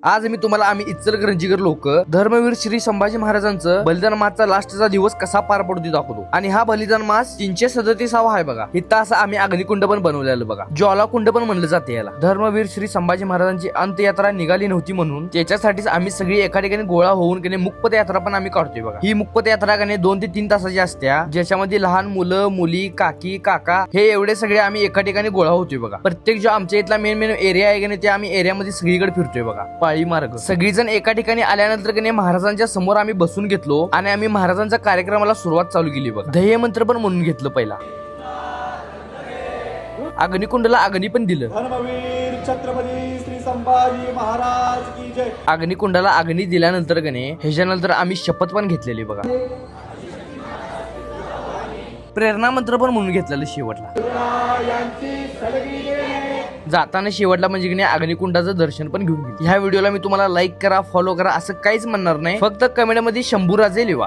आज मी तुम्हाला आम्ही इचलकरंजीकर लोक धर्मवीर श्री संभाजी महाराजांचं बलिदान मासचा लास्टचा दिवस कसा पार पडतो दाखवतो. आणि हा बलिदान मास 337 आहे बघा. इथं असं आम्ही अग्निकुंड पण बनवलेलं बघा. ज्वालाकुंड पण म्हणलं जाते याला. धर्मवीर श्री संभाजी महाराजांची अंत्ययात्रा निघाली नव्हती म्हणून त्याच्यासाठीच आम्ही सगळी एका ठिकाणी गोळा होऊन की मुकपत यात्रा पण आम्ही काढतोय बघा. ही मुकपत यात्रा की 2 ते 3 तासाची असत्या, ज्याच्यामध्ये लहान मुलं मुली काकी काका हे एवढे सगळे आम्ही एका ठिकाणी गोळा होतोय बघा. प्रत्येक जो आमच्या इथला मेन एरिया आहे की नाही ते आम्ही एरियामध्ये सगळीकडे फिरतोय बघा. पाळी मार्ग सगळीजण एका ठिकाणी आल्यानंतर की महाराजांच्या समोर आम्ही बसून घेतलो आणि आम्ही महाराजांच्या कार्यक्रमाला सुरुवात चालू केली बघा. ध्येय मंत्र पण म्हणून घेतलं पहिला. अग्निकुंडला अग्नी पण दिलं. धर्मवीर छत्रपती श्री संभाजी महाराज की जय. अग्निकुंडाला अग्नी दिल्यानंतर की नाही ह्याच्यानंतर आम्ही शपथ पण घेतलेली बघा. प्रेरणा मंत्र पण म्हणून घेतलेलं शेवटला. जाताना शेवटला म्हणजे की नाही अग्निकुंडाचं दर्शन पण घेऊन गेले. ह्या व्हिडिओला मी तुम्हाला लाईक करा फॉलो करा असं काहीच म्हणणार नाही, फक्त कमेंट मध्ये शंभू राजे लिहा.